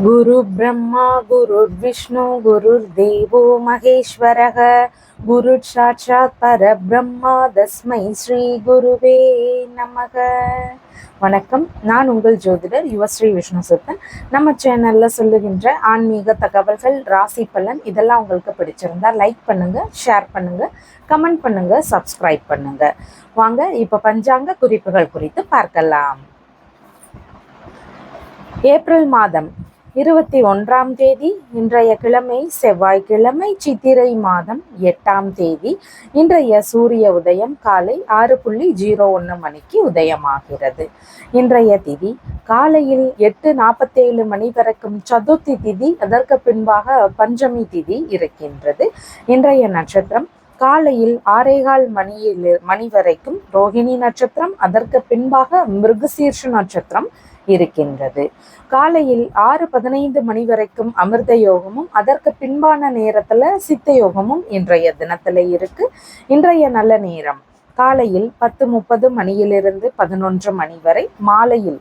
गुरु ब्रह्मा गुरुर्विष्णु गुरुर्देवो महेश्वरः गुरु साक्षात् परब्रह्मा तस्मै ஸ்ரீ குருவே நமக. வணக்கம். நான் உங்கள் ஜோதிடர் யுவஸ்ரீ விஷ்ணு சித்தன். நம்ம சேனல்ல சொல்லுகின்ற ஆன்மீக தகவல்கள், ராசி பலன் இதெல்லாம் உங்களுக்கு பிடிச்சிருந்தா லைக் பண்ணுங்க, ஷேர் பண்ணுங்க, கமெண்ட் பண்ணுங்க, சப்ஸ்கிரைப் பண்ணுங்க. வாங்க இப்ப பஞ்சாங்க குறிப்புகள் குறித்து பார்க்கலாம். ஏப்ரல் மாதம் 21ஆம் தேதி இன்றைய கிழமை செவ்வாய்க்கிழமை, சித்திரை மாதம் 8ஆம் தேதி. இன்றைய சூரிய உதயம் காலை 6:01 மணிக்கு உதயமாகிறது. இன்றைய திதி காலையில் 8:47 மணி வரைக்கும் சதுர்த்தி திதி, அதற்கு பின்பாக பஞ்சமி திதி இருக்கின்றது. இன்றைய நட்சத்திரம் காலையில் 6:15 மணி வரைக்கும் ரோகிணி நட்சத்திரம், அதற்கு பின்பாக மிருகசீர்ஷ நட்சத்திரம் இருக்கின்றது. காலையில் 6:15 மணி வரைக்கும் அமிர்த யோகமும், அதற்கு பின்பான நேரத்துல சித்த யோகமும் இன்றைய தினத்துல இருக்கு. இன்றைய நல்ல நேரம் காலையில் 10:30 மணியிலிருந்து 11 மணி வரை, மாலையில்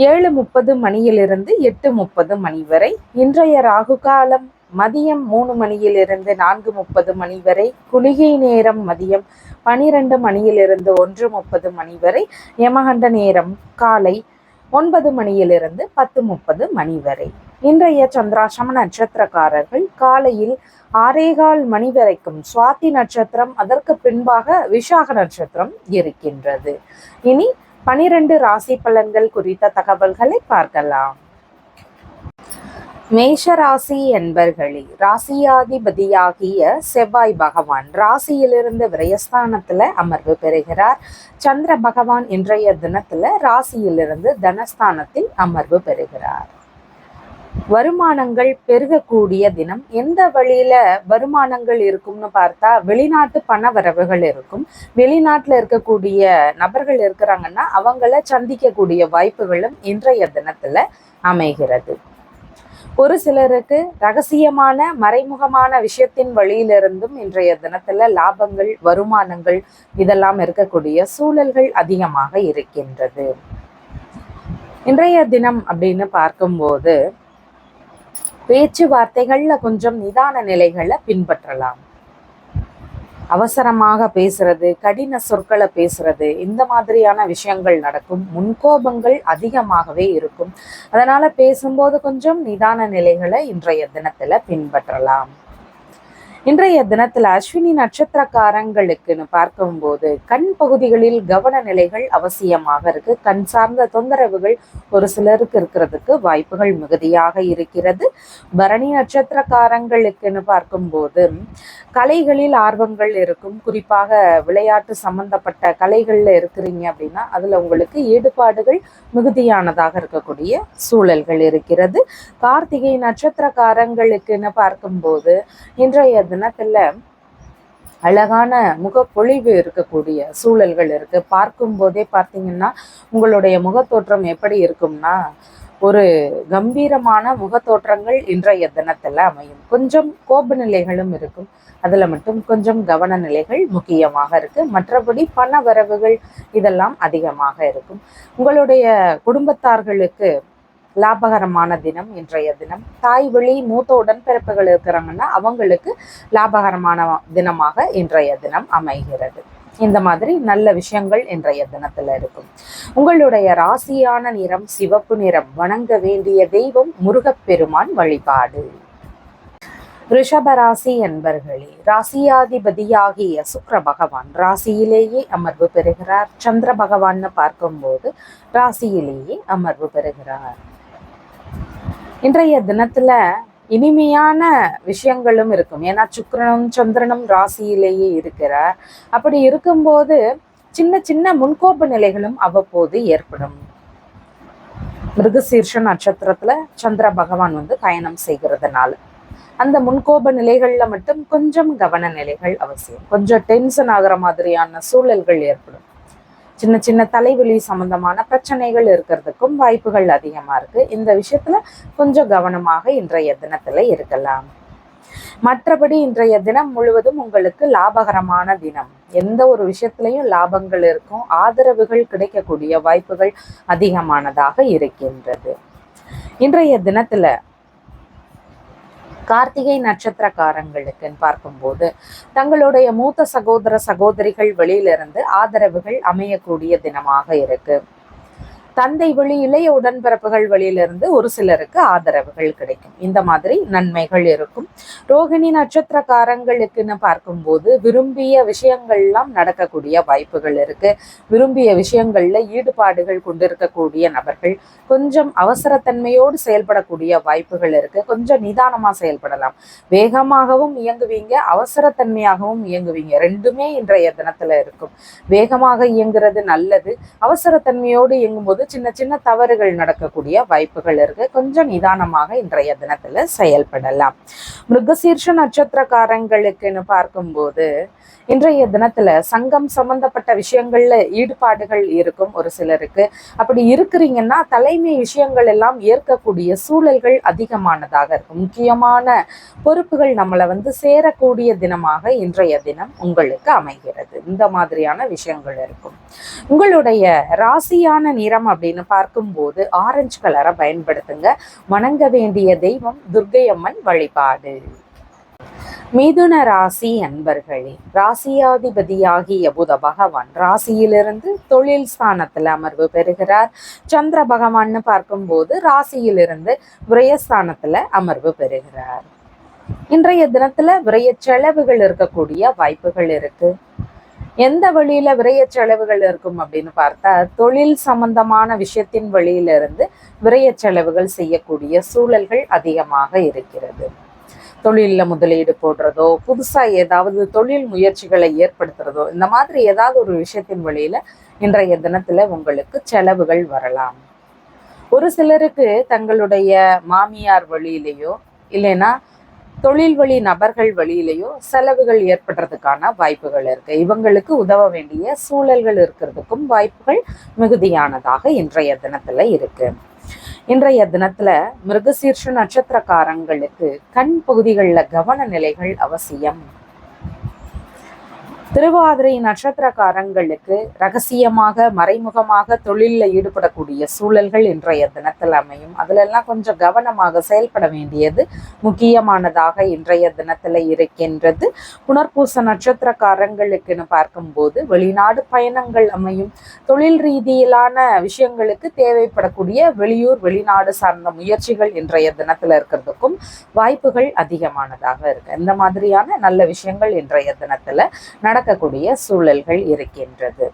7:30 மணியிலிருந்து 8:30 மணி வரை. இன்றைய ராகு காலம் மதியம் 3 மணியிலிருந்து 4:30 மணி வரை, குளிகை நேரம் மதியம் 12 மணியிலிருந்து 1:30 மணி வரை, யமகண்ட நேரம் காலை 9 மணியிலிருந்து 10:30 மணி வரை. இன்றைய சந்திராசிரம நட்சத்திரக்காரர்கள் காலையில் 6:15 மணி வரைக்கும் சுவாதி நட்சத்திரம், அதற்கு பின்பாக விஷாக நட்சத்திரம் இருக்கின்றது. இனி 12 ராசி பலன்கள் குறித்த தகவல்களை பார்க்கலாம். மேஷ ராசி என்பர்களே, ராசியாதிபதியாகிய செவ்வாய் பகவான் ராசியிலிருந்து விரயஸ்தானத்துல அமர்வு பெறுகிறார். சந்திர பகவான் இன்றைய தினத்துல ராசியிலிருந்து தனஸ்தானத்தில் அமர்வு பெறுகிறார். வருமானங்கள் பெருகக்கூடிய தினம். எந்த வழியில வருமானங்கள் இருக்கும்னு பார்த்தா, வெளிநாட்டு பண வரவுகள் இருக்கும். வெளிநாட்டுல இருக்கக்கூடிய நபர்கள் இருக்கிறாங்கன்னா அவங்கள சந்திக்கக்கூடிய வாய்ப்புகளும் இன்றைய தினத்துல அமைகிறது. ஒரு சிலருக்கு ரகசியமான மறைமுகமான விஷயத்தின் வழியிலிருந்தும் இன்றைய தினத்துல லாபங்கள், வருமானங்கள் இதெல்லாம் இருக்கக்கூடிய சூழல்கள் அதிகமாக இருக்கின்றது. இன்றைய தினம் அப்படின்னு பார்க்கும்போது பேச்சுவார்த்தைகள்ல கொஞ்சம் நிதான நிலைகளை பின்பற்றலாம். அவசரமாக பேசுறது, கடின சொற்களை பேசுறது, இந்த மாதிரியான விஷயங்கள் நடக்கும். முன்கோபங்கள் அதிகமாகவே இருக்கும். அதனால பேசும்போது கொஞ்சம் நிதான நிலைகளை இன்றைய தினத்துல பின்பற்றலாம். இன்றைய தினத்துல அஸ்வினி நட்சத்திரக்காரங்களுக்குன்னு பார்க்கும்போது கண் பகுதிகளில் கவன நிலைகள் அவசியமாக இருக்கு. கண் சார்ந்த தொந்தரவுகள் ஒரு சிலருக்கு இருக்கிறதுக்கு வாய்ப்புகள் மிகுதியாக இருக்கிறது. பரணி நட்சத்திரக்காரங்களுக்குன்னு பார்க்கும்போது கலைகளில் ஆர்வங்கள் இருக்கும். குறிப்பாக விளையாட்டு சம்பந்தப்பட்ட கலைகள்ல இருக்கிறீங்க அப்படின்னா அதுல உங்களுக்கு ஈடுபாடுகள் மிகுதியானதாக இருக்கக்கூடிய சூழல்கள் இருக்கிறது. கார்த்திகை நட்சத்திரக்காரங்களுக்குன்னு பார்க்கும்போது இன்றைய தினத்துல அழகான முகப்பொழிவு இருக்கக்கூடிய சூழல்கள் இருக்கு. பார்க்கும் போதே பார்த்தீங்கன்னா உங்களுடைய முகத்தோற்றம் எப்படி இருக்கும்னா ஒரு கம்பீரமான முகத்தோற்றங்கள் இன்றைய தினத்துல அமையும். கொஞ்சம் கோப நிலைகளும் இருக்கும். அதுல மட்டும் கொஞ்சம் கவன நிலைகள் முக்கியமாக இருக்கு. மற்றபடி பண வரவுகள் இதெல்லாம் அதிகமாக இருக்கும். உங்களுடைய குடும்பத்தார்களுக்கு லாபகரமான தினம் இன்றைய தினம். தாய் வழி மூத்த உடன்பிறப்புகள் இருக்கிறாங்கன்னா அவங்களுக்கு லாபகரமான தினமாக இன்றைய தினம் அமைகிறது. இந்த மாதிரி நல்ல விஷயங்கள் இன்றைய தினத்துல இருக்கும். உங்களுடைய ராசியான நிறம் சிவப்பு நிறம். வணங்க வேண்டிய தெய்வம் முருகப்பெருமான் வழிபாடு. ரிஷபராசி என்பர்களே, ராசியாதிபதியாகிய சுக்கிர பகவான் ராசியிலேயே அமர்வு பெறுகிறார். சந்திர பகவான்னு பார்க்கும்போது ராசியிலேயே அமர்வு பெறுகிறார். இன்றைய தினத்துல இனிமையான விஷயங்களும் இருக்கும். ஏன்னா சுக்கிரனும் சந்திரனும் ராசியிலேயே இருக்கிறார். அப்படி இருக்கும்போது சின்ன சின்ன முன்கோப நிலைகளும் அவ்வப்போது ஏற்படும். மிருகசீர்ஷ நட்சத்திரத்துல சந்திர பகவான் பயணம் செய்கிறதுனால அந்த முன்கோப நிலைகள்ல மட்டும் கொஞ்சம் கவன நிலைகள் அவசியம். கொஞ்சம் டென்ஷன் ஆகிற மாதிரியான சூழல்கள் ஏற்படும். சின்ன சின்ன தலைவலி சம்பந்தமான பிரச்சனைகள் இருக்கிறதுக்கும் வாய்ப்புகள் அதிகமா இருக்கு. இந்த விஷயத்துல கொஞ்சம் கவனமாக இன்றைய தினத்துல இருக்கலாம். மற்றபடி இன்றைய தினம் முழுவதும் உங்களுக்கு லாபகரமான தினம். எந்த ஒரு விஷயத்திலையும் லாபங்கள் இருக்கும். ஆதரவுகள் கிடைக்கக்கூடிய வாய்ப்புகள் அதிகமானதாக இருக்கின்றது. இன்றைய தினத்துல கார்த்திகை நட்சத்திரக்காரங்களுக்குன்னு பார்க்கும்போது தங்களுடைய மூத்த சகோதர சகோதரிகள் வெளியிலிருந்து ஆதரவுகள் அமையக்கூடிய தினமாக இருக்கு. தந்தை வழி இளைய உடன்பிறப்புகள் வழியிலிருந்து ஒரு சிலருக்கு ஆதரவுகள் கிடைக்கும். இந்த மாதிரி நன்மைகள் இருக்கும். ரோகிணி நட்சத்திரக்காரங்களுக்குன்னு பார்க்கும்போது விரும்பிய விஷயங்கள்லாம் நடக்கக்கூடிய வாய்ப்புகள் இருக்கு. விரும்பிய விஷயங்கள்ல ஈடுபாடுகள் கொண்டிருக்கக்கூடிய நபர்கள் கொஞ்சம் அவசரத்தன்மையோடு செயல்படக்கூடிய வாய்ப்புகள் இருக்கு. கொஞ்சம் நிதானமா செயல்படலாம். வேகமாகவும் இயங்குவீங்க, அவசரத்தன்மையாகவும் இயங்குவீங்க. ரெண்டுமே இன்றைய தினத்துல இருக்கும். வேகமாக இயங்குறது நல்லது. அவசரத்தன்மையோடு இயங்கும்போது சின்ன சின்ன தவறுகள் நடக்கக்கூடிய வாய்ப்புகள் இருக்கு. கொஞ்சம் நிதானமாக இன்றைய தினத்துல செயல்படலாம். மிருகசீர்ஷ நட்சத்திரக்காரங்களுக்குன்னு பார்க்கும்போது இன்றைய தினத்துல சங்கம் சம்பந்தப்பட்ட விஷயங்கள்ல ஈடுபாடுகள் இருக்கும் ஒரு சிலருக்கு. அப்படி இருக்கிறீங்கன்னா தலைமை விஷயங்கள் எல்லாம் ஏற்கக்கூடிய சூழல்கள் அதிகமானதாக இருக்கும். முக்கியமான பொறுப்புகள் நம்மளை சேரக்கூடிய தினமாக இன்றைய தினம் உங்களுக்கு அமைகிறது. இந்த மாதிரியான விஷயங்கள் இருக்கும். உங்களுடைய ராசியான நிறம் அப்படின்னு பார்க்கும்போது ஆரஞ்சு கலரை பயன்படுத்துங்க. வணங்க வேண்டிய தெய்வம் துர்க்கை அம்மன் வழிபாடு. மிதுன ராசி அன்பர்களே, ராசியாதிபதியாகிய புத பகவான் ராசியிலிருந்து தொழில் ஸ்தானத்துல அமர்வு பெறுகிறார். சந்திர பகவான்னு பார்க்கும்போது ராசியிலிருந்து விரயஸ்தானத்துல அமர்வு பெறுகிறார். இன்றைய தினத்துல விரய செலவுகள் இருக்கக்கூடிய வாய்ப்புகள் இருக்கு. எந்த வழியில விரய செலவுகள் இருக்கும் அப்படின்னு பார்த்தா தொழில் சம்பந்தமான விஷயத்தின் வழியிலிருந்து விரய செலவுகள் செய்யக்கூடிய சூழல்கள் அதிகமாக இருக்கிறது. தொழிலில் முதலீடு போடுறதோ, புதுசா ஏதாவது தொழில் முயற்சிகளை ஏற்படுத்துறதோ, இந்த மாதிரி ஏதாவது ஒரு விஷயத்தின் வழியில இன்றைய தினத்துல உங்களுக்கு செலவுகள் வரலாம். ஒரு சிலருக்கு தங்களுடைய மாமியார் வழியிலேயோ இல்லைன்னா தொழில் வழி நபர்கள் வழியிலேயோ செலவுகள் ஏற்படுறதுக்கான வாய்ப்புகள் இருக்கு. இவங்களுக்கு உதவ வேண்டிய சூழல்கள் இருக்கிறதுக்கும் வாய்ப்புகள் மிகுதியானதாக இன்றைய தினத்துல இருக்கு. இன்றைய தினத்துல மிருகசீர்ஷ நட்சத்திரக்காரங்களுக்கு கண் பகுதிகளில் கவன நிலைகள் அவசியம். திருவாதிரை நட்சத்திரக்காரங்களுக்கு ரகசியமாக மறைமுகமாக தொழிலில் ஈடுபடக்கூடிய சூழல்கள் இன்றைய தினத்தில் அமையும். அதிலெல்லாம் கொஞ்சம் கவனமாக செயல்பட வேண்டியது முக்கியமானதாக இன்றைய தினத்தில் இருக்கின்றது. புனர்பூச நட்சத்திரக்காரங்களுக்குன்னு பார்க்கும்போது வெளிநாடு பயணங்கள் அமையும். தொழில் ரீதியிலான விஷயங்களுக்கு தேவைப்படக்கூடிய வெளியூர் வெளிநாடு சார்ந்த முயற்சிகள் இன்றைய தினத்தில் இருக்கிறதுக்கும் வாய்ப்புகள் அதிகமானதாக இருக்கு. இந்த மாதிரியான நல்ல விஷயங்கள் இன்றைய தினத்தில் நடக்கக்கூடிய சூழல்கள் இருக்கின்றது.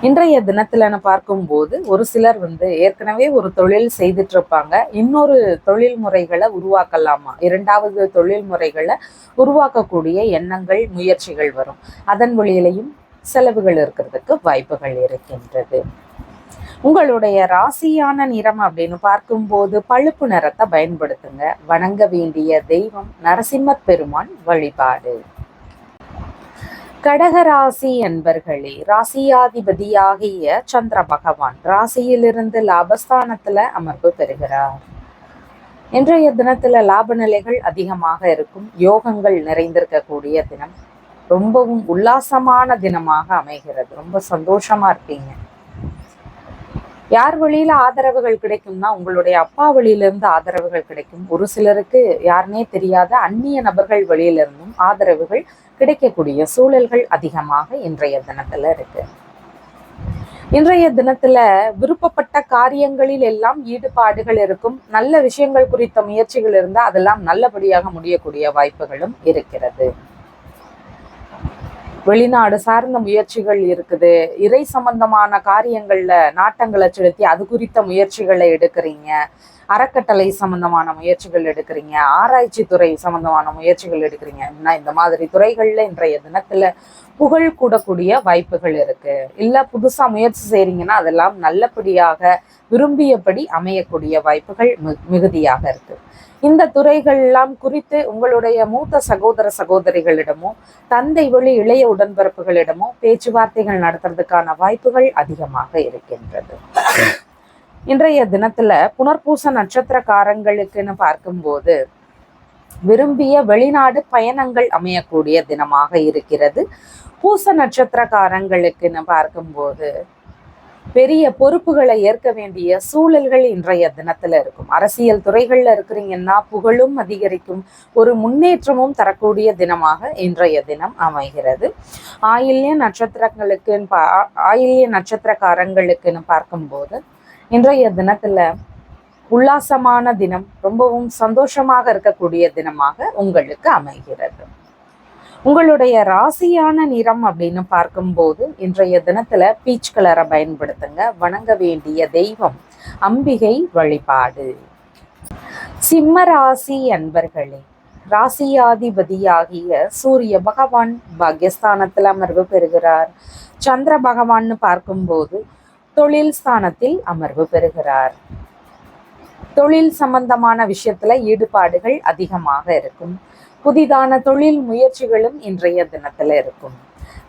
இன்றைய தினத்துலன்னு பார்க்கும்போது ஒரு சிலர் ஏற்கனவே ஒரு தொழில் செய்துட்டு இருப்பாங்க. இன்னொரு தொழில் முறைகளை உருவாக்கலாமா, இரண்டாவது தொழில் முறைகளை உருவாக்கக்கூடிய எண்ணங்கள் முயற்சிகள் வரும். அதன் வழியிலையும் செலவுகள் இருக்கிறதுக்கு வாய்ப்புகள் இருக்கின்றது. உங்களுடைய ராசியான நிறம் அப்படின்னு பார்க்கும்போது பழுப்பு நிறத்தை பயன்படுத்துங்க. வணங்க வேண்டிய தெய்வம் நரசிம்ம பெருமான் வழிபாடு. கடகராசி என்பர்களே, ராசியாதிபதியாகிய சந்திர பகவான் ராசியிலிருந்து லாபஸ்தானத்துல அமர்வு பெறுகிறார். இன்றைய தினத்துல லாப நிலைகள் அதிகமாக இருக்கும். யோகங்கள் நிறைந்திருக்கக்கூடிய தினம். ரொம்பவும் உல்லாசமான தினமாக அமைகிறது. ரொம்ப சந்தோஷமா இருப்பீங்க. யார் வழியில ஆதரவுகள் கிடைக்கும்னா உங்களுடைய அப்பா வழியிலிருந்து ஆதரவுகள் கிடைக்கும். ஒரு சிலருக்கு யாருனே தெரியாத அந்நிய நபர்கள் வழியிலிருந்தும் ஆதரவுகள் கிடைக்கக்கூடிய சூழல்கள் அதிகமாக இன்றைய தினத்துல இருக்கு. இன்றைய தினத்துல விருப்பப்பட்ட காரியங்களில் எல்லாம் ஈடுபாடுகள் இருக்கும். நல்ல விஷயங்கள் குறித்த முயற்சிகள் இருந்தால் அதெல்லாம் நல்லபடியாக முடியக்கூடிய வாய்ப்புகளும் இருக்கிறது. வெளிநாடு சார்ந்த முயற்சிகள் இருக்குது. இறை சம்பந்தமான காரியங்கள்ல நாட்டங்களை செலுத்தி அது குறித்த முயற்சிகளை எடுக்கிறீங்க. அறக்கட்டளை சம்பந்தமான முயற்சிகள் எடுக்கிறீங்க. ஆராய்ச்சி துறை சம்பந்தமான முயற்சிகள் எடுக்கிறீங்க. இந்த மாதிரி துறைகள்ல இன்றைய தினத்துல புகழ் கூடக்கூடிய வாய்ப்புகள் இருக்கு. இல்ல புதுசா முயற்சி செய்றீங்கன்னா அதெல்லாம் நல்லபடியாக விரும்பியபடி அமையக்கூடிய வாய்ப்புகள் மிகுதியாக இருக்கு. இந்த துறைகள் எல்லாம் குறித்து உங்களுடைய மூத்த சகோதர சகோதரிகளிடமோ தந்தை வழி இளைய உடன்பிறப்புகளிடமோ பேச்சுவார்த்தைகள் நடத்துறதுக்கான வாய்ப்புகள் அதிகமாக இருக்கின்றது. இன்றைய தினத்துல புனர்பூச நட்சத்திரக்காரங்களுக்குன்னு பார்க்கும்போது விரும்பிய வெளிநாடு பயணங்கள் அமையக்கூடிய தினமாக இருக்கிறது. பூச நட்சத்திரக்காரங்களுக்குன்னு பார்க்கும்போது பெரிய பொறுப்புகளை ஏற்க வேண்டிய சூழல்கள் இன்றைய தினத்துல இருக்கும். அரசியல் துறைகள்ல இருக்கிறீங்கன்னா புகழும் அதிகரிக்கும், ஒரு முன்னேற்றமும் தரக்கூடிய தினமாக இன்றைய தினம் அமைகிறது. ஆயில்ய நட்சத்திரங்களுக்குன்னு ஆயில்ய நட்சத்திரக்காரங்களுக்குன்னு பார்க்கும்போது இன்றைய தினத்துல உல்லாசமான தினம், ரொம்பவும் சந்தோஷமாக இருக்கக்கூடிய தினமாக உங்களுக்கு அமைகிறது. உங்களுடைய ராசியான நிறம் அப்படின்னு பார்க்கும்போது இன்றைய தினத்துல பீச் கலரை பயன்படுத்துங்க. வணங்க வேண்டிய தெய்வம் அம்பிகை வழிபாடு. சிம்ம ராசி அன்பர்களே, ராசியாதிபதியாகிய சூரிய பகவான் பாக்யஸ்தானத்தில் அமர்வு பெறுகிறார். சந்திர பகவான்னு பார்க்கும்போது தொழில் ஸ்தானத்தில் அமர்வு பெறுகிறார். தொழில் சம்பந்தமான விஷயத்துல ஈடுபாடுகள் அதிகமாக இருக்கும். புதிதான தொழில் முயற்சிகளும் இன்றைய தினத்துல இருக்கும்.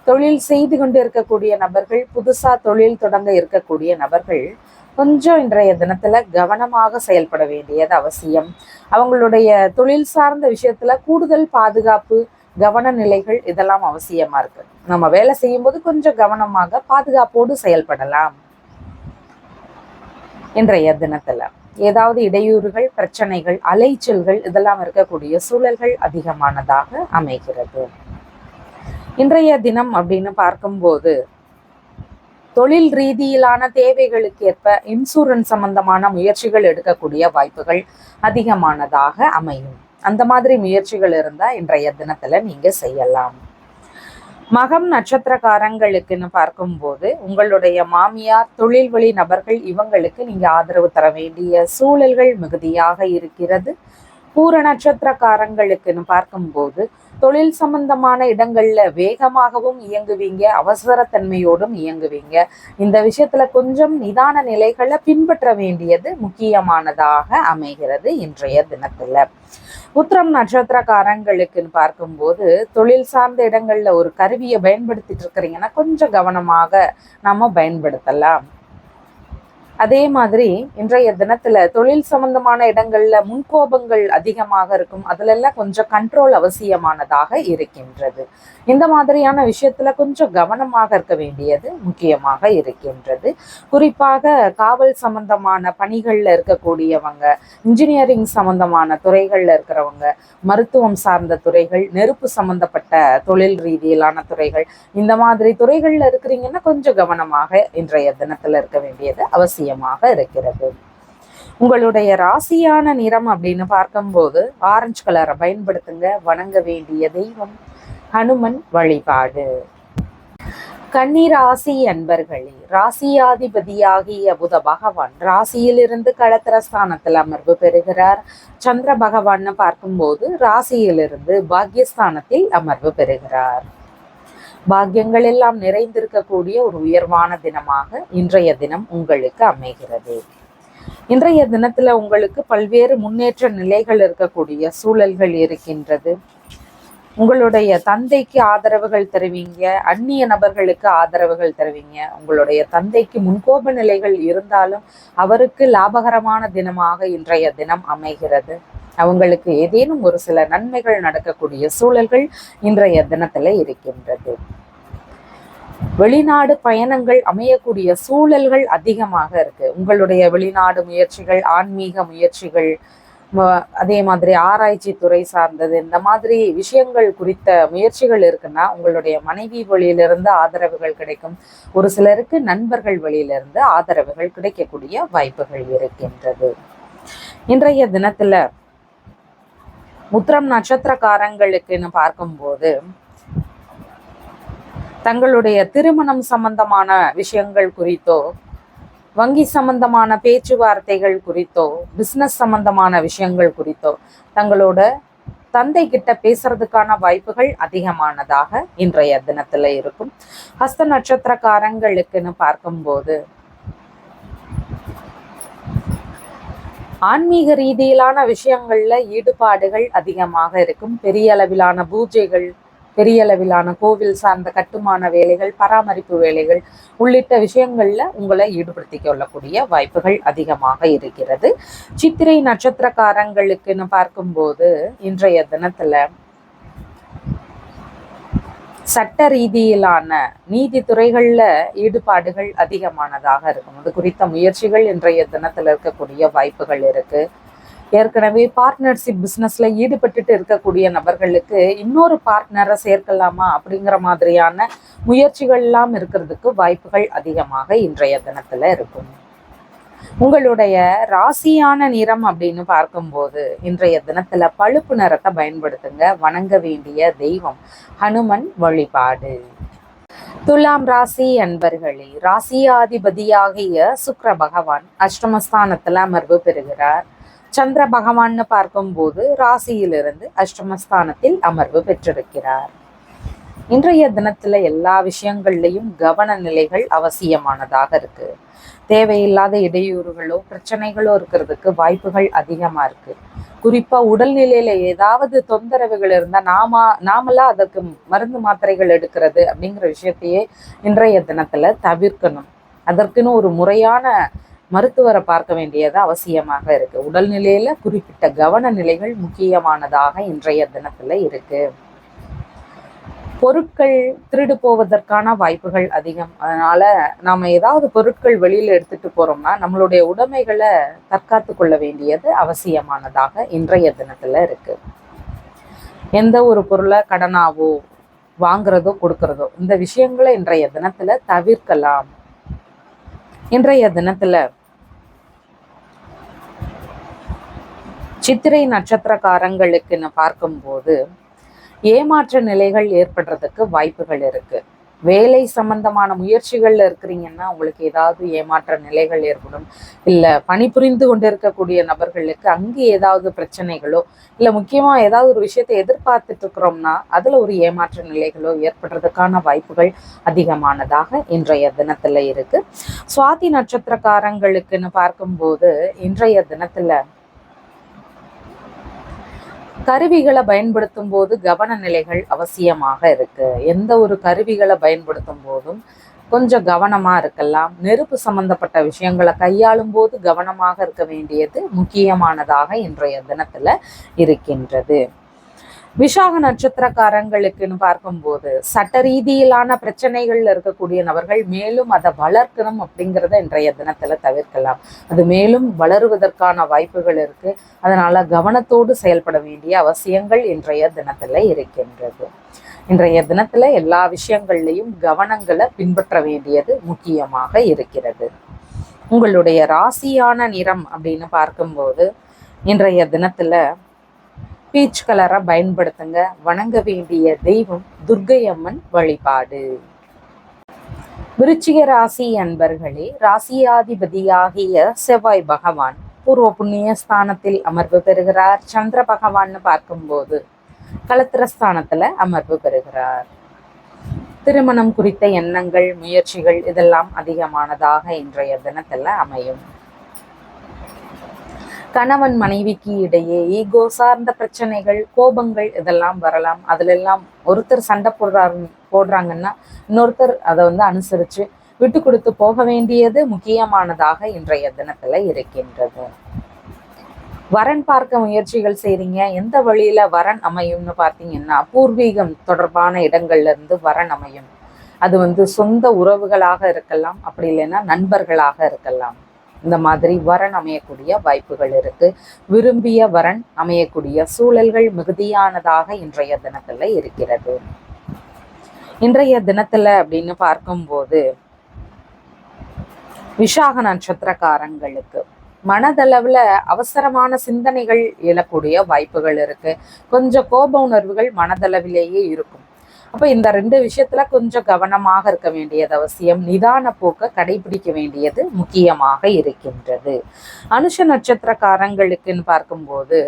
தொழில் செய்து கொண்டு இருக்கக்கூடிய நபர்கள், புதுசா தொழில் தொடங்க இருக்கக்கூடிய நபர்கள் கொஞ்சம் இன்றைய தினத்துல கவனமாக செயல்பட வேண்டியது அவசியம். அவங்களுடைய தொழில் சார்ந்த விஷயத்துல கூடுதல் பாதுகாப்பு, கவன நிலைகள் இதெல்லாம் அவசியமா இருக்கு. நம்ம வேலை செய்யும் போது கொஞ்சம் கவனமாக பாதுகாப்போடு செயல்படலாம். இன்றைய தினத்துல ஏதாவது இடையூறுகள், பிரச்சனைகள், அலைச்சல்கள் இதெல்லாம் இருக்கக்கூடிய சூழல்கள் அதிகமானதாக அமைகிறது. இன்றைய தினம் அப்படின்னு பார்க்கும்போது தொழில் ரீதியிலான தேவைகளுக்கு ஏற்ப இன்சூரன்ஸ் சம்பந்தமான முயற்சிகள் எடுக்கக்கூடிய வாய்ப்புகள் அதிகமானதாக அமையும். அந்த மாதிரி முயற்சிகள் இருந்தா இன்றைய தினத்துல நீங்க செய்யலாம். மகம் நட்சத்திரக்காரங்களுக்குன்னு பார்க்கும்போது உங்களுடைய மாமியார், தொழில் வழி நபர்கள் இவங்களுக்கு நீங்க ஆதரவு தர வேண்டிய சூழல்கள் மிகுதியாக இருக்கிறது. பூர நட்சத்திரக்காரங்களுக்குன்னு பார்க்கும்போது தொழில் சம்பந்தமான இடங்கள்ல வேகமாகவும் இயங்குவீங்க, அவசரத்தன்மையோடும் இயங்குவீங்க. இந்த விஷயத்துல கொஞ்சம் நிதான நிலைகளை பின்பற்ற வேண்டியது முக்கியமானதாக அமைகிறது இன்றைய தினத்துல. உத்திரம் நட்சத்திரக்காரங்களுக்குன்னு பார்க்கும்போது தொழில் சார்ந்த இடங்கள்ல ஒரு கருவியை பயன்படுத்திட்டு இருக்கிறீங்கன்னா கொஞ்சம் கவனமாக நாம பயன்படுத்தலாம். அதே மாதிரி இன்றைய தினத்துல தொழில் சம்பந்தமான இடங்கள்ல முன்கோபங்கள் அதிகமாக இருக்கும். அதுல எல்லாம் கொஞ்சம் கண்ட்ரோல் அவசியமானதாக இருக்கின்றது. இந்த மாதிரியான விஷயத்துல கொஞ்சம் கவனமாக இருக்க வேண்டியது முக்கியமாக இருக்கின்றது. குறிப்பாக காவல் சம்பந்தமான பணிகள்ல இருக்கக்கூடியவங்க, இன்ஜினியரிங் சம்பந்தமான துறைகள்ல இருக்கிறவங்க, மருத்துவம் சார்ந்த துறைகள், நெருப்பு சம்பந்தப்பட்ட தொழில் ரீதியிலான துறைகள், இந்த மாதிரி துறைகள்ல இருக்கிறீங்கன்னா கொஞ்சம் கவனமாக இன்றைய தினத்துல இருக்க வேண்டியது அவசியம் இருக்கிறது. உங்களுடைய ராசியான நிறம் அப்படின்னு பார்க்கும்போது ஆரஞ்சு கலரை பயன்படுத்துங்க. வணங்க வேண்டிய தெய்வம் ஹனுமன் வழிபாடு. கன்னிராசி அன்பர்களே, ராசியாதிபதியாகிய புத பகவான் ராசியிலிருந்து களத்திரஸ்தானத்தில் அமர்வு பெறுகிறார். சந்திர பகவான் பார்க்கும்போது ராசியிலிருந்து பாக்யஸ்தானத்தில் அமர்வு பெறுகிறார். பாக்கியங்கள் எல்லாம் நிறைந்திருக்கக்கூடிய ஒரு உயர்வான தினமாக இன்றைய தினம் உங்களுக்கு அமைகிறது. இன்றைய தினத்துல உங்களுக்கு பல்வேறு முன்னேற்ற நிலைகள் இருக்கக்கூடிய சூழல்கள் இருக்கின்றது. உங்களுடைய தந்தைக்கு ஆதரவுகள் தருவீங்க, அந்நிய நபர்களுக்கு ஆதரவுகள் தருவீங்க. உங்களுடைய தந்தைக்கு முன்கோப நிலைகள் இருந்தாலும் அவருக்கு லாபகரமான தினமாக இன்றைய தினம் அமைகிறது. அவங்களுக்கு ஏதேனும் ஒரு சில நன்மைகள் நடக்கக்கூடிய சூழல்கள் இன்றைய தினத்துல இருக்கின்றது. வெளிநாடு பயணங்கள் அமையக்கூடிய சூழல்கள் அதிகமாக இருக்கு. உங்களுடைய வெளிநாடு முயற்சிகள், ஆன்மீக முயற்சிகள், அதே மாதிரி ஆராய்ச்சி துறை சார்ந்தது, இந்த மாதிரி விஷயங்கள் குறித்த முயற்சிகள் இருக்குன்னா உங்களுடைய மனைவி வழியிலிருந்து ஆதரவுகள் கிடைக்கும். ஒரு சிலருக்கு நண்பர்கள் வழியிலிருந்து ஆதரவுகள் கிடைக்கக்கூடிய வாய்ப்புகள் இருக்கின்றது. இன்றைய தினத்துல உத்திரம் நட்சத்திரக்காரங்களுக்குன்னு பார்க்கும்போது தங்களுடைய திருமணம் சம்பந்தமான விஷயங்கள் குறித்தோ, வங்கி சம்பந்தமான பேச்சுவார்த்தைகள் குறித்தோ, பிஸ்னஸ் சம்பந்தமான விஷயங்கள் குறித்தோ தங்களோட தந்தை கிட்ட பேசுறதுக்கான வாய்ப்புகள் அதிகமானதாக இன்றைய தினத்துல இருக்கும். ஹஸ்த நட்சத்திரக்காரங்களுக்குன்னு பார்க்கும்போது ஆன்மீக ரீதியிலான விஷயங்கள்ல ஈடுபாடுகள் அதிகமாக இருக்கும். பெரிய அளவிலான பூஜைகள், பெரிய அளவிலான கோவில் சார்ந்த கட்டுமான வேலைகள், பராமரிப்பு வேலைகள் உள்ளிட்ட விஷயங்கள்ல உங்களை ஈடுபடுத்திக் கொள்ளக்கூடிய வாய்ப்புகள் அதிகமாக இருக்கிறது. சித்திரை நட்சத்திரக்காரங்களுக்குன்னு பார்க்கும்போது இன்றைய தினத்துல சட்ட ரீதியிலான நீதித்துறைகள்ல ஈடுபாடுகள் அதிகமானதாக இருக்கும். அது குறித்த முயற்சிகள் இன்றைய தினத்துல இருக்கக்கூடிய வாய்ப்புகள் இருக்கு. ஏற்கனவே பார்ட்னர்ஷிப் பிஸ்னஸ்ல ஈடுபட்டுட்டு இருக்கக்கூடிய நபர்களுக்கு இன்னொரு பார்ட்னரை சேர்க்கலாமா அப்படிங்கிற மாதிரியான முயற்சிகள் எல்லாம் இருக்கிறதுக்கு வாய்ப்புகள் அதிகமாக இன்றைய தினத்துல இருக்கும். உங்களுடைய ராசியான நிறம் அப்படின்னு பார்க்கும்போது இன்றைய தினத்துல பழுப்பு நிறத்தை பயன்படுத்துங்க. வணங்க வேண்டிய தெய்வம் ஹனுமன் வழிபாடு. துலாம் ராசி அன்பர்களே, ராசியாதிபதியாகிய சுக்கிர பகவான் அஷ்டமஸ்தானத்துல அமர்வு பெறுகிறார். சந்திர பகவான்னு பார்க்கும்போது ராசியிலிருந்து அஷ்டமஸ்தானத்தில் அமர்வு பெற்றிருக்கிறார். இன்றைய தினத்துல எல்லா விஷயங்கள்லையும் கவன நிலைகள் அவசியமானதாக இருக்கு. தேவையில்லாத இடையூறுகளோ பிரச்சனைகளோ இருக்கிறதுக்கு வாய்ப்புகள் அதிகமா இருக்கு. குறிப்பா உடல்நிலையில ஏதாவது தொந்தரவுகள் இருந்தா நாமெல்லாம் அதற்கு மருந்து மாத்திரைகள் எடுக்கிறது அப்படிங்கிற விஷயத்தையே இன்றைய தினத்துல தவிர்க்கணும். அதற்குன்னு ஒரு முறையான மருத்துவரை பார்க்க வேண்டியது அவசியமாக இருக்கு. உடல்நிலையில குறிப்பிட்ட கவன நிலைகள் முக்கியமானதாக இன்றைய தினத்துல இருக்கு. பொருட்கள் திருடு போவதற்கான வாய்ப்புகள் அதிகம். அதனால நாம ஏதாவது பொருட்கள் வெளியில எடுத்துட்டு போறோம்னா நம்மளுடைய உடைமைகளை தற்காத்து கொள்ள வேண்டியது அவசியமானதாக இன்றைய தினத்துல இருக்கு. எந்த ஒரு பொருளை கடனாவோ வாங்குறதோ கொடுக்கறதோ இந்த விஷயங்களை இன்றைய தினத்துல தவிர்க்கலாம். இன்றைய தினத்துல சித்திரை நட்சத்திரக்காரங்களுக்குன்னு பார்க்கும்போது ஏமாற்ற நிலைகள் ஏற்படுறதுக்கு வாய்ப்புகள் இருக்கு. வேலை சம்பந்தமான முயற்சிகள்ல இருக்கிறீங்கன்னா உங்களுக்கு ஏதாவது ஏமாற்ற நிலைகள் ஏற்படும். இல்லை பணிபுரிந்து கொண்டு இருக்கக்கூடிய நபர்களுக்கு அங்கே ஏதாவது பிரச்சனைகளோ இல்லை முக்கியமா ஏதாவது ஒரு விஷயத்தை எதிர்பார்த்துட்டு இருக்கிறோம்னா அதுல ஒரு ஏமாற்ற நிலைகளோ ஏற்படுறதுக்கான வாய்ப்புகள் அதிகமானதாக இன்றைய தினத்துல இருக்கு. சுவாதி நட்சத்திரக்காரங்களுக்குன்னு பார்க்கும்போது இன்றைய தினத்துல கருவிகளை பயன்படுத்தும் போது கவன நிலைகள் அவசியமாக இருக்கு. எந்த ஒரு கருவிகளை பயன்படுத்தும் போதும் கொஞ்சம் கவனமா இருக்கலாம். நெருப்பு சம்பந்தப்பட்ட விஷயங்களை கையாளும் போது கவனமாக இருக்க வேண்டியது முக்கியமானதாக இன்றைய தினத்துல இருக்கின்றது. விசாக நட்சத்திரக்காரங்களுக்குன்னு பார்க்கும்போது சட்ட ரீதியிலான பிரச்சனைகள்ல இருக்கக்கூடிய நபர்கள் மேலும் அதை வளர்க்கணும் அப்படிங்கிறத இன்றைய தினத்துல தவிர்க்கலாம். அது மேலும் வளருவதற்கான வாய்ப்புகள் இருக்கு. அதனால கவனத்தோடு செயல்பட வேண்டிய அவசியங்கள் இன்றைய தினத்துல இருக்கின்றது. இன்றைய தினத்துல எல்லா விஷயங்கள்லையும் கவனங்களை பின்பற்ற வேண்டியது முக்கியமாக இருக்கிறது. உங்களுடைய ராசியான நிறம் அப்படின்னு பார்க்கும்போது இன்றைய தினத்துல பீச் கலரை பயன்படுத்துங்க. வணங்க வேண்டிய தெய்வம் துர்க்கை அம்மன் வழிபாடு. விருச்சிக ராசி அன்பர்களே, ராசியாதிபதியாகிய செவ்வாய் பகவான் பூர்வ புண்ணிய ஸ்தானத்தில் அமர்வு பெறுகிறார். சந்திர பகவான்னு பார்க்கும்போது களத்திரஸ்தானத்துல அமர்வு பெறுகிறார். திருமணம் குறித்த எண்ணங்கள் முயற்சிகள் இதெல்லாம் அதிகமானதாக இன்றைய தினத்துல அமையும். கணவன் மனைவிக்கு இடையே ஈகோ சார்ந்த பிரச்சனைகள் கோபங்கள் இதெல்லாம் வரலாம். அதுல எல்லாம் ஒருத்தர் சண்டை போடுறாங்கன்னா இன்னொருத்தர் அதை அனுசரிச்சு விட்டு கொடுத்து போக வேண்டியது முக்கியமானதாக இன்றைய தினத்துல இருக்கின்றது. வரன் பார்க்க முயற்சிகள் செய்றீங்க. எந்த வழியில வரன் அமையும்னு பார்த்தீங்கன்னா பூர்வீகம் தொடர்பான இடங்கள்ல இருந்து வரன் அமையும். அது சொந்த உறவுகளாக இருக்கலாம், அப்படி இல்லைன்னா நண்பர்களாக இருக்கலாம். இந்த மாதிரி வரன் அமையக்கூடிய வாய்ப்புகள் இருக்கு. விரும்பிய வரன் அமையக்கூடிய சூழல்கள் மிகுதியானதாக இன்றைய தினத்துல இருக்கிறது. இன்றைய தினத்துல அப்படின்னு பார்க்கும்போது விசாக நட்சத்திரக்காரங்களுக்கு மனதளவுல அவசரமான சிந்தனைகள் எழக்கூடிய வாய்ப்புகள் இருக்கு. கொஞ்சம் கோப உணர்வுகள் மனதளவிலேயே இருக்கும். அப்ப இந்த ரெண்டு விஷயத்துல கொஞ்சம் கவனமாக இருக்க வேண்டியது அவசியம். நிதான போக்க கடைபிடிக்க வேண்டியது முக்கியமாக இருக்கின்றது. அனுஷ நட்சத்திரக்காரங்களுக்குன்னு பார்க்கும்போது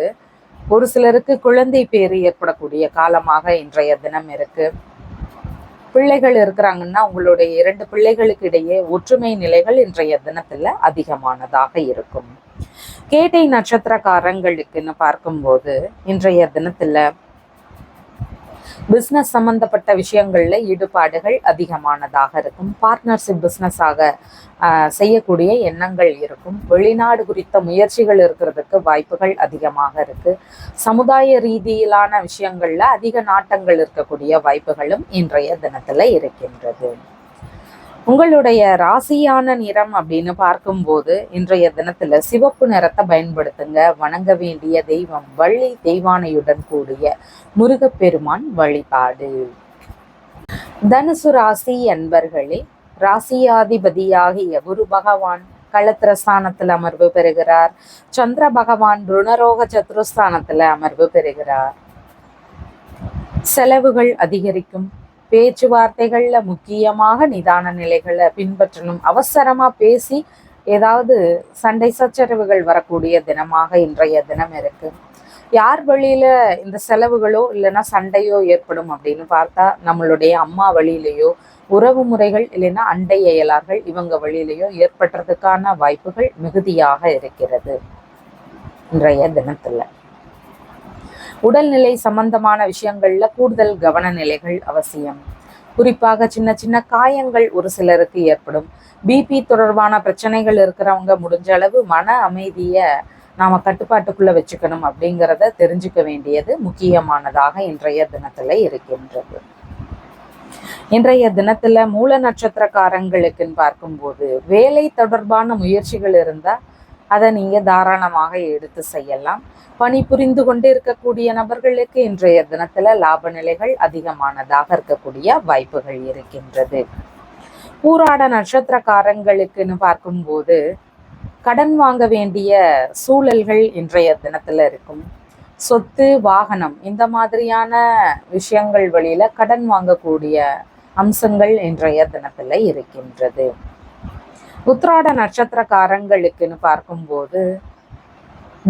ஒரு சிலருக்கு குழந்தை பேறு ஏற்படக்கூடிய காலமாக இன்றைய தினம் இருக்கு. பிள்ளைகள் இருக்கிறாங்கன்னா உங்களுடைய 2 பிள்ளைகளுக்கு இடையே ஒற்றுமை நிலைகள் இன்றைய தினத்துல அதிகமானதாக இருக்கும். கேட்டை நட்சத்திரக்காரங்களுக்குன்னு பார்க்கும்போது இன்றைய தினத்துல பிஸ்னஸ் சம்பந்தப்பட்ட விஷயங்கள்ல ஈடுபாடுகள் அதிகமானதாக இருக்கும். பார்ட்னர்ஷிப் பிஸ்னஸாக செய்யக்கூடிய எண்ணங்கள் இருக்கும். வெளிநாடு குறித்த முயற்சிகள் இருக்கிறதுக்கு வாய்ப்புகள் அதிகமாக இருக்கு. சமுதாய ரீதியிலான விஷயங்கள்ல அதிக நாட்டங்கள் இருக்கக்கூடிய வாய்ப்புகளும் இன்றைய தினத்துல இருக்கின்றது. உங்களுடைய ராசியான நிறம் அப்படின்னு பார்க்கும்போது இன்றைய தினத்துல சிவப்பு நிறத்தை பயன்படுத்துங்க. வணங்க வேண்டிய தெய்வம் வள்ளி தெய்வானையுடன் கூடிய முருகப்பெருமான் வழிபாடு. தனுசு ராசி அன்பர்களே, ராசியாதிபதியாகிய குரு பகவான் களத்திரஸ்தானத்துல அமர்வு பெறுகிறார். சந்திர பகவான் ருணரோக சத்ருஸ்தானத்துல அமர்வு பெறுகிறார். செலவுகள் அதிகரிக்கும். பேச்சுவார்த்தைகள்ல முக்கியமாக நிதான நிலைகளை பின்பற்றணும். அவசரமா பேசி ஏதாவது சண்டை சச்சரவுகள் வரக்கூடிய தினமாக இன்றைய தினம் இருக்கு. யார் வழியில இந்த செலவுகளோ இல்லைன்னா சண்டையோ ஏற்படும் அப்படின்னு பார்த்தா நம்மளுடைய அம்மா வழியிலையோ, உறவு முறைகள் இல்லைன்னா அண்டை அயலார்கள் இவங்க வழியிலையோ ஏற்படுறதுக்கான வாய்ப்புகள் மிகுதியாக இருக்கிறது இன்றைய தினத்துல. உடல்நிலை சம்பந்தமான விஷயங்கள்ல கூடுதல் கவன நிலைகள் அவசியம். குறிப்பாக சின்ன சின்ன காயங்கள் ஒரு சிலருக்கு ஏற்படும். பிபி தொடர்பான பிரச்சனைகள் இருக்கிறவங்க முடிஞ்ச அளவு மன அமைதியை நாம கட்டுப்பாட்டுக்குள்ள வச்சுக்கணும் அப்படிங்கிறத தெரிஞ்சுக்க வேண்டியது முக்கியமானதாக இன்றைய தினத்துல இருக்கின்றது. இன்றைய தினத்துல மூல நட்சத்திரக்காரங்களுக்குன்னு பார்க்கும்போது வேலை தொடர்பான முயற்சிகள் இருந்தா அதை நீங்க தாராளமாக எடுத்து செய்யலாம். பணி புரிந்து கொண்டு இருக்கக்கூடிய நபர்களுக்கு இன்றைய தினத்துல லாப நிலைகள் அதிகமானதாக இருக்கக்கூடிய வாய்ப்புகள் இருக்கின்றது. பூராட நட்சத்திரக்காரங்களுக்குன்னு பார்க்கும்போது கடன் வாங்க வேண்டிய சூழல்கள் இன்றைய தினத்துல இருக்கும். சொத்து வாகனம் இந்த மாதிரியான விஷயங்கள் வழியில கடன் வாங்கக்கூடிய அம்சங்கள் இன்றைய தினத்துல இருக்கின்றது. உத்திராட நட்சத்திரக்காரங்களுக்குன்னு பார்க்கும்போது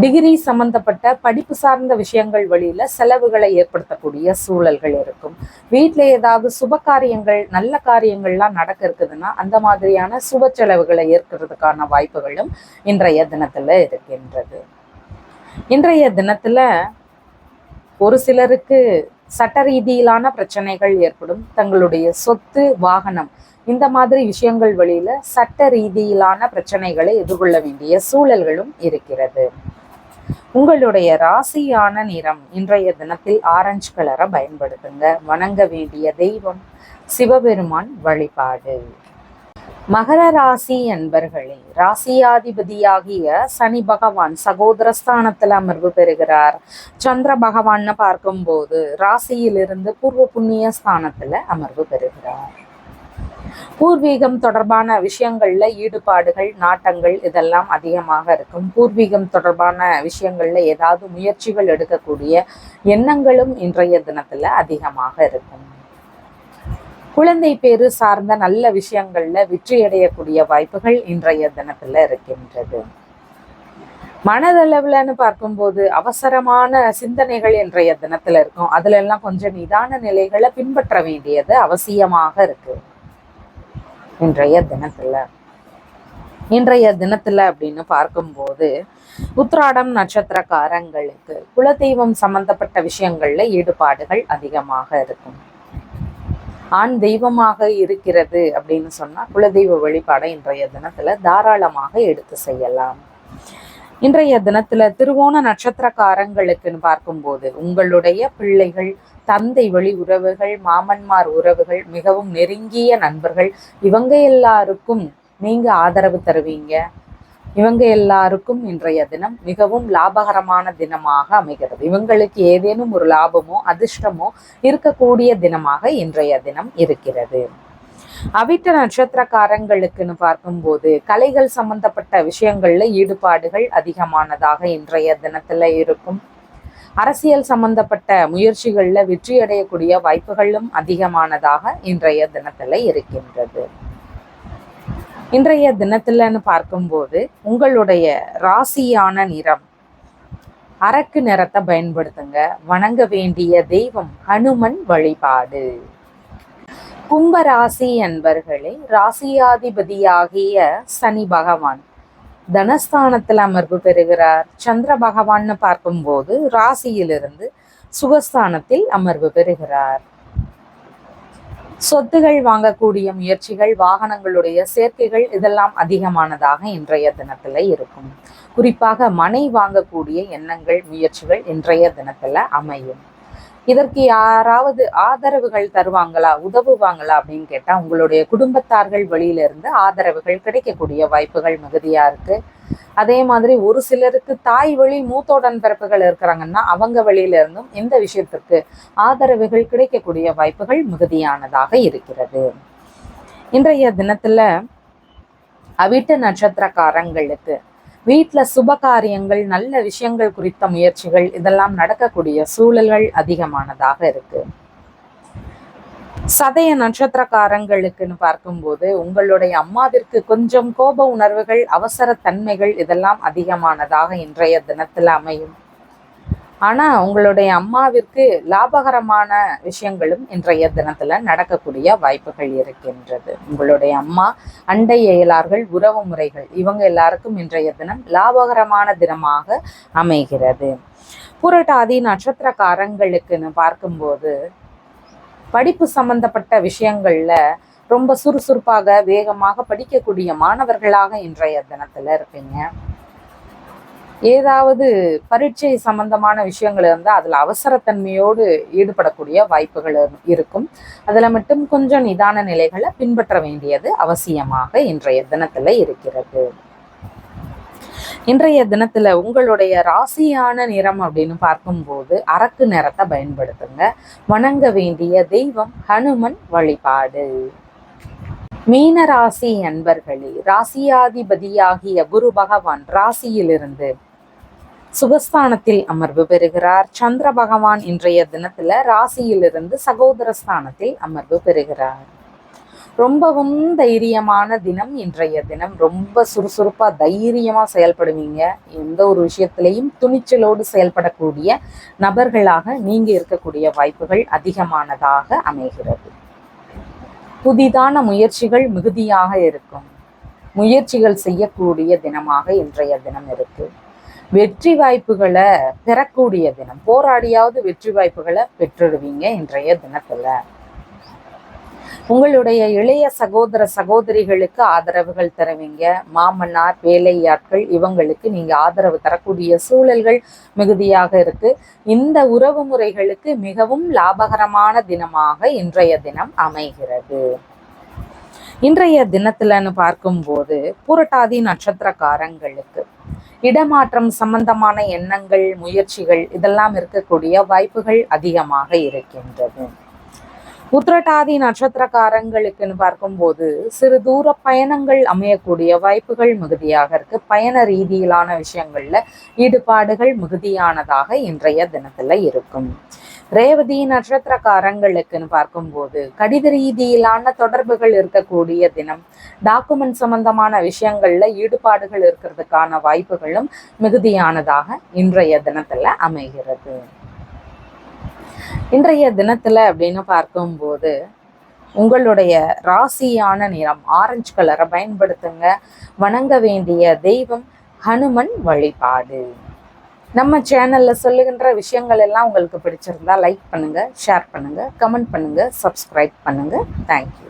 டிகிரி சம்பந்தப்பட்ட படிப்பு சார்ந்த விஷயங்கள் வழியில செலவுகளை ஏற்படுத்தக்கூடிய சூழல்கள் இருக்கும். வீட்டில் ஏதாவது சுப காரியங்கள் நல்ல காரியங்கள்லாம் நடக்க இருக்குதுன்னா அந்த மாதிரியான சுப செலவுகளை ஏற்கிறதுக்கான வாய்ப்புகளும் இன்றைய தினத்துல இருக்கின்றது. இன்றைய தினத்துல ஒரு சிலருக்கு சட்ட ரீதியிலான பிரச்சனைகள் ஏற்படும். தங்களுடைய சொத்து வாகனம் இந்த மாதிரி விஷயங்கள் வழியில சட்ட ரீதியிலான பிரச்சனைகளை எதிர்கொள்ள வேண்டிய சூழல்களும் இருக்கிறது. உங்களுடைய ராசியான நிறம் இன்றைய தினத்தில் ஆரஞ்சு கலரை பயன்படுத்துங்க. வணங்க வேண்டிய தெய்வம் சிவபெருமான் வழிபாடு. மகர ராசி அன்பர்களே, ராசியாதிபதியாகிய சனி பகவான் சகோதரஸ்தானத்துல அமர்வு பெறுகிறார். சந்திர பகவான்னு பார்க்கும்போது ராசியிலிருந்து பூர்வ புண்ணிய ஸ்தானத்துல அமர்வு பெறுகிறார். பூர்வீகம் தொடர்பான விஷயங்கள்ல ஈடுபாடுகள் நாட்டங்கள் இதெல்லாம் அதிகமாக இருக்கும். பூர்வீகம் தொடர்பான விஷயங்கள்ல ஏதாவது முயற்சிகள் எடுக்கக்கூடிய எண்ணங்களும் இன்றைய தினத்துல அதிகமாக இருக்கும். குழந்தை பேரு சார்ந்த நல்ல விஷயங்கள்ல வெற்றி அடையக்கூடிய வாய்ப்புகள் இன்றைய தினத்துல இருக்கின்றது. மனதளவுலன்னு பார்க்கும்போது அவசரமான சிந்தனைகள் இன்றைய தினத்துல இருக்கும். அதுல எல்லாம் கொஞ்சம் நிதான நிலைகளை பின்பற்ற வேண்டியது அவசியமாக இருக்கு இன்றைய தினத்துல அப்படின்னு பார்க்கும்போது உத்திராடம் நட்சத்திரக்காரங்களுக்கு குலதெய்வம் சம்பந்தப்பட்ட விஷயங்கள்ல ஈடுபாடுகள் அதிகமாக இருக்கும். ஆண் தெய்வமாக இருக்கிறது அப்படின்னு சொன்னா குலதெய்வ வழிபாடை இன்றைய தினத்துல தாராளமாக எடுத்து செய்யலாம். இன்றைய தினத்துல திருவோண நட்சத்திரக்காரங்களுக்குன்னு பார்க்கும்போது உங்களுடைய பிள்ளைகள், தந்தை வழி உறவுகள், மாமன்மார் உறவுகள், மிகவும் நெருங்கிய நண்பர்கள் இவங்க எல்லாருக்கும் நீங்க ஆதரவு தருவீங்க. இவங்க எல்லாருக்கும் இன்றைய தினம் மிகவும் லாபகரமான தினமாக அமைகிறது. இவங்களுக்கு ஏதேனும் ஒரு லாபமோ அதிர்ஷ்டமோ இருக்கக்கூடிய தினமாக இன்றைய தினம் இருக்கிறது. அவிட்ட நட்சத்திரக்காரங்களுக்குன்னு பார்க்கும்போது கலைகள் சம்பந்தப்பட்ட விஷயங்கள்ல ஈடுபாடுகள் அதிகமானதாக இன்றைய தினத்துல இருக்கும். அரசியல் சம்பந்தப்பட்ட முயற்சிகள்ல வெற்றி அடையக்கூடிய வாய்ப்புகளும் அதிகமானதாக இன்றைய தினத்துல இருக்கின்றது. இன்றைய தினத்துலன்னு பார்க்கும்போது உங்களுடைய ராசியான நிறம் அரக்கு நிறத்தை பயன்படுத்துங்க. வணங்க வேண்டிய தெய்வம் ஹனுமன் வழிபாடு. கும்ப ராசி அன்பர்களே, ராசியாதிபதியாகிய சனி பகவான் தனஸ்தானத்தில் அமர்வு பெறுகிறார். சந்திர பகவான்னு பார்க்கும்போது ராசியிலிருந்து சுகஸ்தானத்தில் அமர்வு பெறுகிறார். சொத்துகள் வாங்கக்கூடிய முயற்சிகள், வாகனங்களுடைய சேர்க்கைகள் இதெல்லாம் அதிகமானதாக இன்றைய தினத்துல இருக்கும். குறிப்பாக மனை வாங்கக்கூடிய எண்ணங்கள், முயற்சிகள் இன்றைய தினத்துல அமையும். இதற்கு யாராவது ஆதரவுகள் தருவாங்களா, உதவுவாங்களா அப்படின்னு கேட்டா உங்களுடைய குடும்பத்தார்கள் வழியிலிருந்து ஆதரவுகள் கிடைக்கக்கூடிய வாய்ப்புகள் மிகுதியா இருக்கு. அதே மாதிரி ஒரு சிலருக்கு தாய் வழி மூத்தோடன் பிறப்புகள் இருக்கிறாங்கன்னா அவங்க வழியில இருந்தும் இந்த விஷயத்திற்கு ஆதரவுகள் கிடைக்கக்கூடிய வாய்ப்புகள் மிகுதியானதாக இருக்கிறது. இன்றைய தினத்துல அவிட்ட நட்சத்திரக்காரங்களுக்கு வீட்டுல சுப காரியங்கள், நல்ல விஷயங்கள் குறித்த முயற்சிகள் இதெல்லாம் நடக்கக்கூடிய சூழல்கள் அதிகமானதாக இருக்கு. சதய நட்சத்திரக்காரங்களுக்குன்னு பார்க்கும்போது உங்களுடைய அம்மாவிற்கு கொஞ்சம் கோப உணர்வுகள், அவசர தன்மைகள் இதெல்லாம் அதிகமானதாக இன்றைய தினத்துல அமையும். ஆனா உங்களுடைய அம்மாவிற்கு லாபகரமான விஷயங்களும் இன்றைய தினத்துல நடக்கக்கூடிய வாய்ப்புகள் இருக்கின்றது. உங்களுடைய அம்மா, அண்டை அயலார்கள், உறவு முறைகள் இவங்க எல்லாருக்கும் இன்றைய தினம் லாபகரமான தினமாக அமைகிறது. புரட்டாதி நட்சத்திரக்காரங்களுக்குன்னு பார்க்கும்போது படிப்பு சம்பந்தப்பட்ட விஷயங்கள்ல ரொம்ப சுறுசுறுப்பாக, வேகமாக படிக்கக்கூடிய மாணவர்களாக இன்றைய தினத்துல இருப்பீங்க. ஏதாவது பரீட்சை சம்பந்தமான விஷயங்கள் இருந்தால் அதில் அவசரத்தன்மையோடு ஈடுபடக்கூடிய வாய்ப்புகள் இருக்கும். அதில் மட்டும் கொஞ்சம் நிதான நிலைகளை பின்பற்ற வேண்டியது அவசியமாக இன்றைய தினத்துல இருக்கிறது. இன்றைய தினத்துல உங்களுடைய ராசியான நிறம் அப்படின்னு பார்க்கும்போது அரக்கு நிறத்தை பயன்படுத்துங்க. வணங்க வேண்டிய தெய்வம் ஹனுமன் வழிபாடு. மீன ராசி அன்பர்களே, ராசியாதிபதியாகிய குரு பகவான் ராசியிலிருந்து சுகஸ்தானத்தில் அமர்வு பெறுகிறார். சந்திர பகவான் இன்றைய தினத்துல ராசியிலிருந்து சகோதர ஸ்தானத்தில் அமர்வு பெறுகிறார். ரொம்பவும் தைரியமான தினம் இன்றைய தினம். ரொம்ப சுறுசுறுப்பா தைரியமா செயல்படுவீங்க. எந்த ஒரு விஷயத்திலையும் துணிச்சலோடு செயல்படக்கூடிய நபர்களாக நீங்க இருக்கக்கூடிய வாய்ப்புகள் அதிகமானதாக அமைகிறது. புதிதான முயற்சிகள் மிகுதியாக இருக்கும். முயற்சிகள் செய்யக்கூடிய தினமாக இன்றைய தினம் இருக்கு. வெற்றி வாய்ப்புகளை பெறக்கூடிய தினம். போராடியாவது வெற்றி வாய்ப்புகளை பெற்றுடுவீங்க இன்றைய தினத்துல. உங்களுடைய இளைய சகோதர சகோதரிகளுக்கு ஆதரவுகள் தருவீங்க. மாமன்னார், வேலையாட்கள் இவங்களுக்கு நீங்க ஆதரவு தரக்கூடிய சூழல்கள் மிகுதியாக இருக்கு. இந்த உறவு முறைகளுக்கு மிகவும் லாபகரமான தினமாக இன்றைய தினம் அமைகிறது. இன்றைய தினத்துலன்னு பார்க்கும்போது புரட்டாதி நட்சத்திரக்காரங்களுக்கு இடமாற்றம் சம்பந்தமான எண்ணங்கள், முயற்சிகள் இதெல்லாம் இருக்கக்கூடிய வாய்ப்புகள் அதிகமாக இருக்கின்றது. உத்திரட்டாதி நட்சத்திரக்காரங்களுக்குன்னு பார்க்கும்போது சிறு தூர பயணங்கள் அமையக்கூடிய வாய்ப்புகள் மிகுதியாக இருக்கு. பயண ரீதியிலான விஷயங்கள்ல ஈடுபாடுகள் மிகுதியானதாக இன்றைய தினத்துல இருக்கும். ரேவதி நட்சத்திரக்காரங்களுக்குன்னு பார்க்கும்போது கடித ரீதியிலான தொடர்புகள் இருக்கக்கூடிய தினம். டாக்குமெண்ட் சம்பந்தமான விஷயங்கள்ல ஈடுபாடுகள் இருக்கிறதுக்கான வாய்ப்புகளும் மிகுதியானதாக இன்றைய தினத்துல அமைகிறது. இன்றைய தினத்துல அப்படின்னு பார்க்கும்போது உங்களுடைய ராசியான நிறம் ஆரஞ்சு கலரை பயன்படுத்துங்க. வணங்க வேண்டிய தெய்வம் ஹனுமன் வழிபாடு. நம்ம சேனல்ல சொல்லுகின்ற விஷயங்கள் எல்லாம் உங்களுக்கு பிடிச்சிருந்தா லைக் பண்ணுங்க, ஷேர் பண்ணுங்க, கமெண்ட் பண்ணுங்க, சப்ஸ்கிரைப் பண்ணுங்க. தேங்க்யூ.